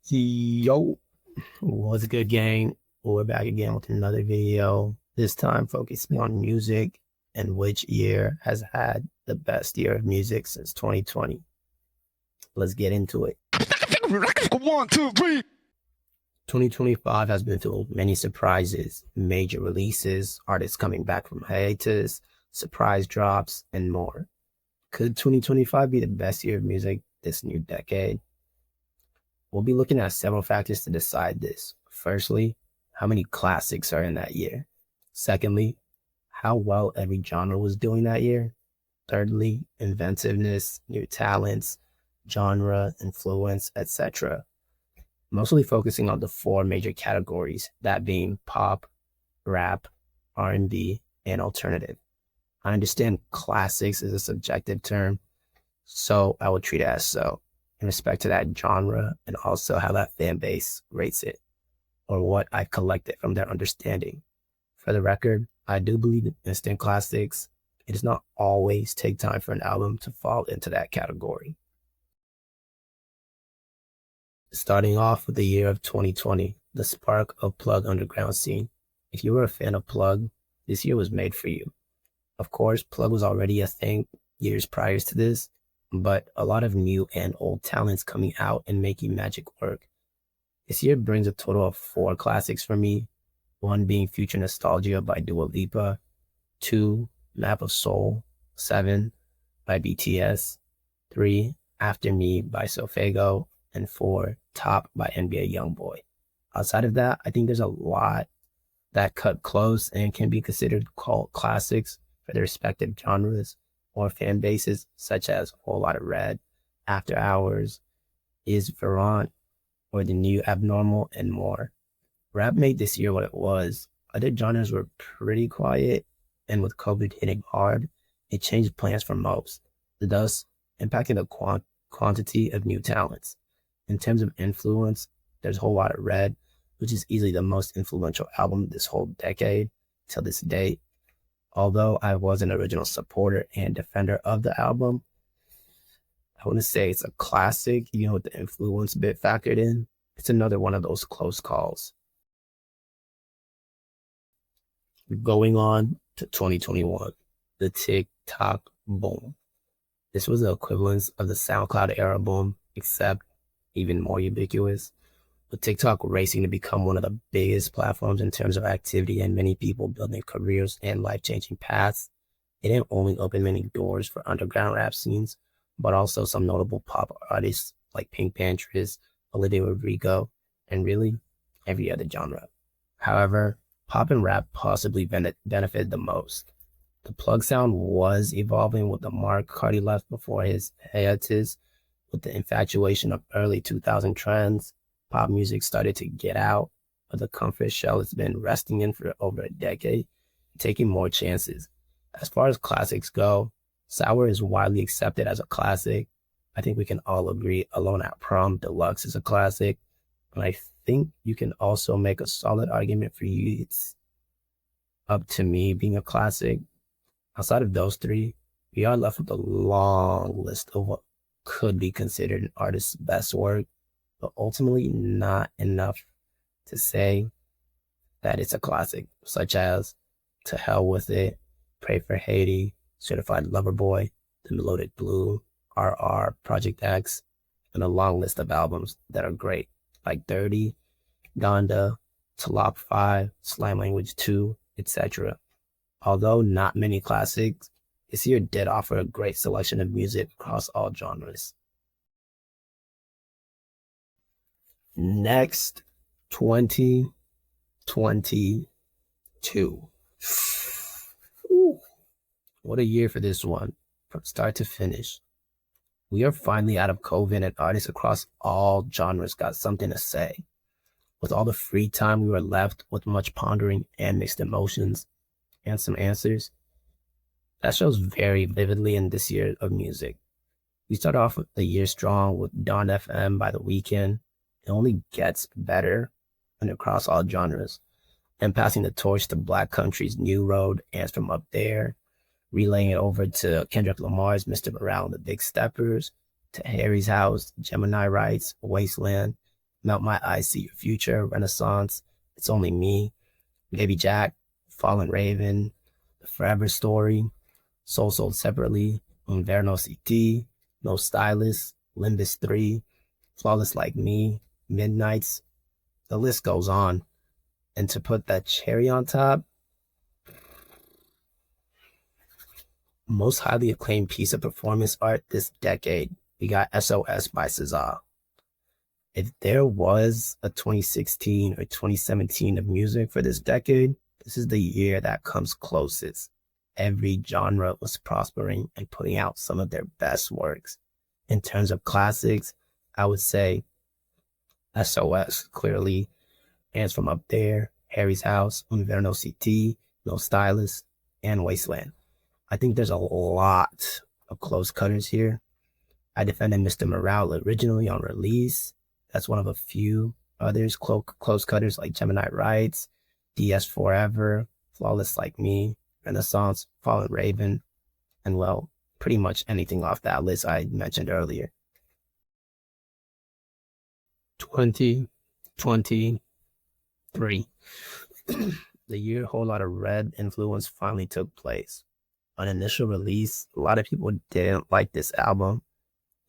Yo, what's a good gang? We're back again with another video, this time focusing on music and which year has had the best year of music since 2020. Let's get into it. 2025 has been filled with many surprises, major releases, artists coming back from hiatus, surprise drops, and more. Could 2025 be the best year of music this new decade? We'll be looking at several factors to decide this. Firstly, how many classics are in that year? Secondly, how well every genre was doing that year? Thirdly, inventiveness, new talents, genre, influence, etc. Mostly focusing on the four major categories, that being pop, rap, R&B, and alternative. I understand classics is a subjective term, so I will treat it as so, in respect to that genre and also how that fan base rates it, or what I've collected from their understanding. For the record, I do believe in instant classics. It does not always take time for an album to fall into that category. Starting off with the year of 2020, the spark of Plug underground scene. If you were a fan of Plug, this year was made for you. Of course, Plug was already a thing years prior to this, but a lot of new and old talents coming out and making magic work. This year brings a total of 4 classics for me, one being Future Nostalgia by Dua Lipa, 2, Map of Soul, 7 by BTS, 3, After Me by Sofego, and 4, Top by NBA Youngboy. Outside of that, I think there's a lot that cut close and can be considered cult classics for their respective genres or fan bases, such as Whole Lotta Red, After Hours, Is Veront, or The New Abnormal, and more. Rap made this year what it was. Other genres were pretty quiet, and with COVID hitting hard, it changed plans for most, thus impacting the quantity of new talents. In terms of influence, there's Whole Lotta Red, which is easily the most influential album this whole decade till this date. Although I was an original supporter and defender of the album, I wouldn't say it's a classic, with the influence bit factored in. It's another one of those close calls. Going on to 2021, the TikTok boom. This was the equivalent of the SoundCloud era boom, except even more ubiquitous, with TikTok racing to become one of the biggest platforms in terms of activity and many people building careers and life-changing paths. It didn't only open many doors for underground rap scenes, but also some notable pop artists like Pink Panthers, Olivia Rodrigo, and really every other genre. However, pop and rap possibly benefited the most. The Plug sound was evolving with the mark Cardi left before his hiatus. With the infatuation of early 2000 trends, pop music started to get out of the comfort shell it's been resting in for over a decade, taking more chances. As far as classics go, Sour is widely accepted as a classic. I think we can all agree Alone at Prom Deluxe is a classic. And I think you can also make a solid argument for you it's Up to Me being a classic. Outside of those three, we are left with a long list of what could be considered an artist's best work, but ultimately not enough to say that it's a classic, such as To Hell With It, Pray for Haiti, Certified Lover Boy, The Melodic Blue, RR, Project X, and a long list of albums that are great, like Dirty, Donda, Talop 5, Slime Language 2, etc. Although not many classics, this year did offer a great selection of music across all genres. Next, 2022. Ooh, what a year for this one, from start to finish. We are finally out of COVID and artists across all genres got something to say. With all the free time, we were left with much pondering and mixed emotions and some answers. That shows very vividly in this year of music. We start off the year strong with Dawn FM by The Weeknd. It only gets better and across all genres. And passing the torch to Black Country's New Road, Ants From Up There, relaying it over to Kendrick Lamar's Mr. Morale and the Big Steppers, to Harry's House, Gemini Rights, Wasteland, Melt My Eyes, See Your Future, Renaissance, It's Only Me, Baby Jack, Fallen Raven, The Forever Story, Soul Sold Separately, Inverno CT, No Stylist, Limbus 3, Flawless Like Me, Midnights. The list goes on. And to put that cherry on top, most highly acclaimed piece of performance art this decade, we got SOS by SZA. If there was a 2016 or 2017 of music for this decade, this is the year that comes closest. Every genre was prospering and putting out some of their best works. In terms of classics, I would say SOS clearly, Hands From Up There, Harry's House, Inverno CT, No Stylist, and Wasteland. I think there's a lot of close cutters here. I defended Mr. Morale originally on release. That's one of a few others, close cutters like Gemini Rights, DS Forever, Flawless Like Me, Renaissance, Fallen Raven, and well, pretty much anything off that list I mentioned earlier. 2023. The year a whole lot of red influence finally took place. On initial release, a lot of people didn't like this album,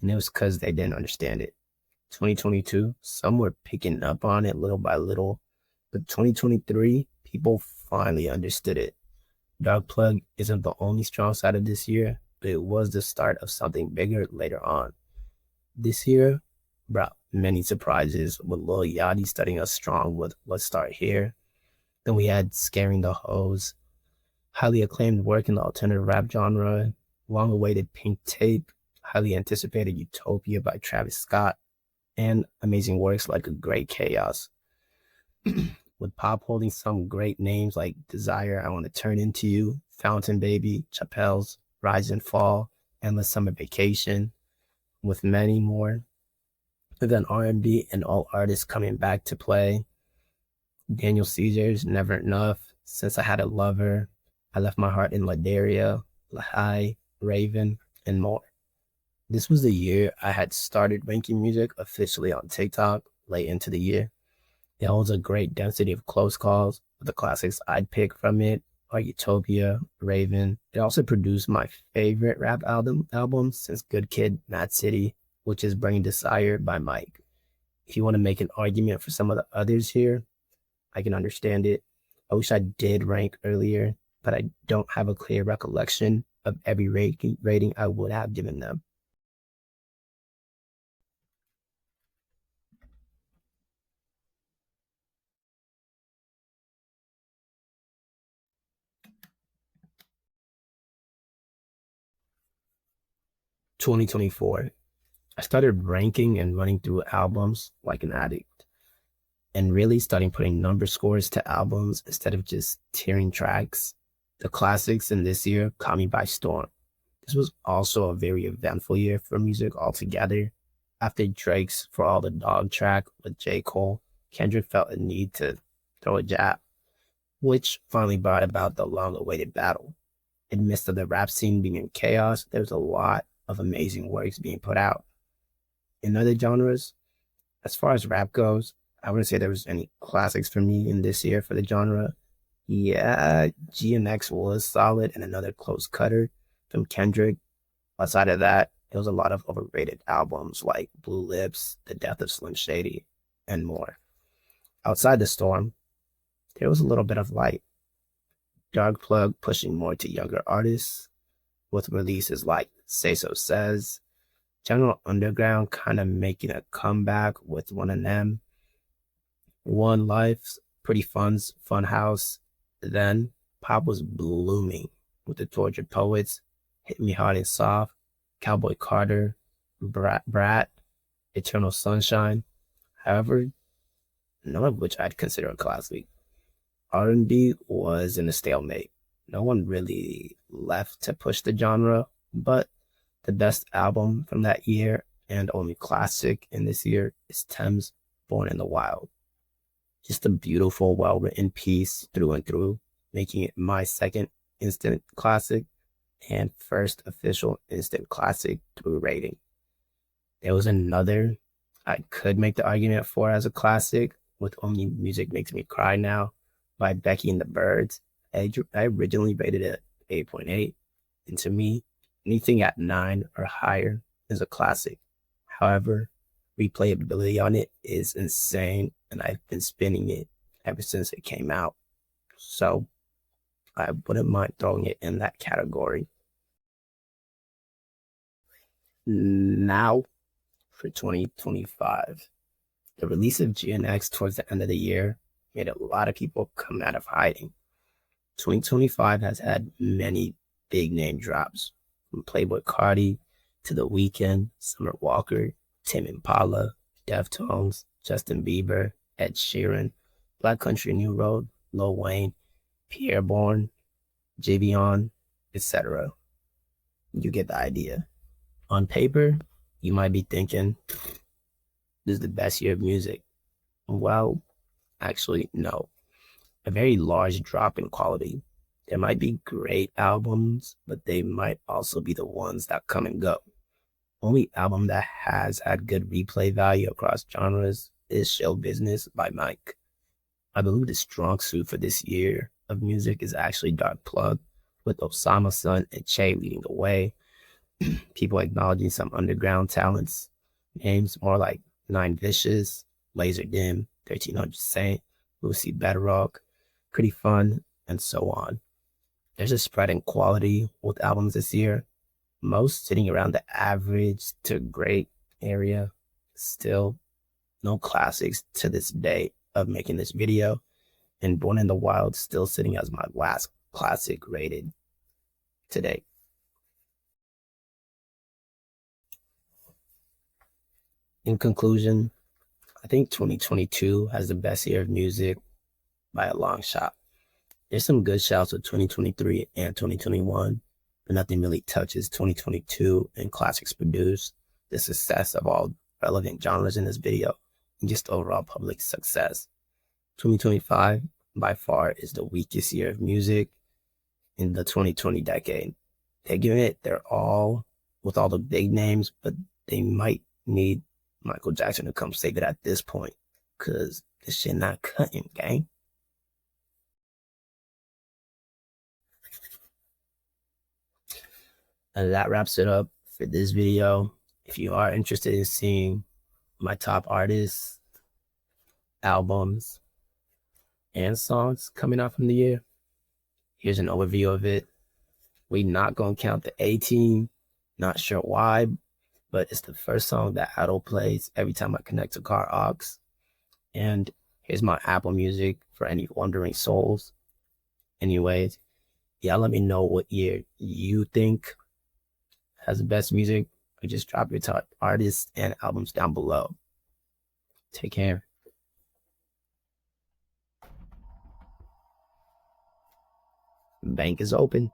and it was because they didn't understand it. 2022, some were picking up on it little by little, but 2023, people finally understood it. Dark Plug isn't the only strong side of this year, but it was the start of something bigger later on. This year brought many surprises, with Lil Yachty starting us strong with Let's Start Here. Then we had Scaring the Hoes, highly acclaimed work in the alternative rap genre, long-awaited Pink Tape, highly anticipated Utopia by Travis Scott, and amazing works like A Great Chaos. With pop holding some great names like Desire, I Want to Turn Into You, Fountain Baby, Chappelle's, Rise and Fall, Endless Summer Vacation, with many more. And then R&B and all artists coming back to play. Daniel Caesar's Never Enough, Since I Had a Lover, I Left My Heart in Ladaria, Lahai, Raven, and more. This was the year I had started ranking music officially on TikTok late into the year. It holds a great density of close calls, with the classics I'd pick from it are Utopia, Raven. It also produced my favorite rap album since Good Kid, Mad City, which is Bring Desire by Mike. If you want to make an argument for some of the others here, I can understand it. I wish I did rank earlier, but I don't have a clear recollection of every rating I would have given them. "2024, I started ranking and running through albums like an addict, and really starting putting number scores to albums instead of just tearing tracks. The classics in this year caught me by storm. This was also a very eventful year for music altogether. After Drake's For All the Dog track with J. Cole, Kendrick felt a need to throw a jab, which finally brought about the long-awaited battle. In the midst of the rap scene being in chaos, there was a lot of amazing works being put out. In other genres, as far as rap goes, I wouldn't say there was any classics for me in this year for the genre. Yeah, GNX was solid and another close cutter from Kendrick. Outside of that, there was a lot of overrated albums like Blue Lips, The Death of Slim Shady, and more. Outside the storm, there was a little bit of light. Dark Plug pushing more to younger artists, with releases like Say So Says, General Underground kind of making a comeback with one of them, One Life's Pretty Fun's Fun House. Then pop was blooming with the Tortured Poets, Hit Me Hard and Soft, Cowboy Carter, Brat, Eternal Sunshine. However, none of which I'd consider a classic. R&B was in a stalemate. No one really left to push the genre, but the best album from that year and only classic in this year is Thames' Born in the Wild. Just a beautiful, well-written piece through and through, making it my second instant classic and first official instant classic through rating. There was another I could make the argument for as a classic with Only Music Makes Me Cry Now by Becky and the Birds. I originally rated it 8.8, and to me, anything at 9 or higher is a classic. However, replayability on it is insane, and I've been spinning it ever since it came out. So I wouldn't mind throwing it in that category. Now for 2025. The release of GNX towards the end of the year made a lot of people come out of hiding. 2025 has had many big name drops, from Playboy Carti to The Weeknd, Summer Walker, Tim Impala, Deftones, Justin Bieber, Ed Sheeran, Black Country New Road, Lil Wayne, Pierre Bourne, Javion, etc. You get the idea. On paper, you might be thinking, this is the best year of music. Well, actually, no. A very large drop in quality. There might be great albums, but they might also be the ones that come and go. Only album that has had good replay value across genres is Show Business by Mike. I believe the strong suit for this year of music is actually Dark Plug, with Osama Sun and Che leading the way. People acknowledging some underground talents. Names more like Nine Vicious, Laser Dim, 1300 Saint, Lucy Bedrock, Pretty Fun, and so on. There's a spread in quality with albums this year, most sitting around the average to great area. Still, no classics to this day of making this video, and Born in the Wild still sitting as my last classic rated today. In conclusion, I think 2022 has the best year of music by a long shot. There's some good shouts of 2023 and 2021, but nothing really touches 2022 and classics produced, the success of all relevant genres in this video, and just overall public success. 2025, by far, is the weakest year of music in the 2020 decade. They're giving it their all with all the big names, but they might need Michael Jackson to come save it at this point, because this shit not cutting, gang. And that wraps it up for this video. If you are interested in seeing my top artists, albums, and songs coming out from the year, here's an overview of it. We not gonna count the A-Team, not sure why, but it's the first song that Adele plays every time I connect to car aux. And here's my Apple Music for any wandering souls. Anyways, y'all let me know what year you think has the best music, or just drop your top artists and albums down below. Take care. Bank is open.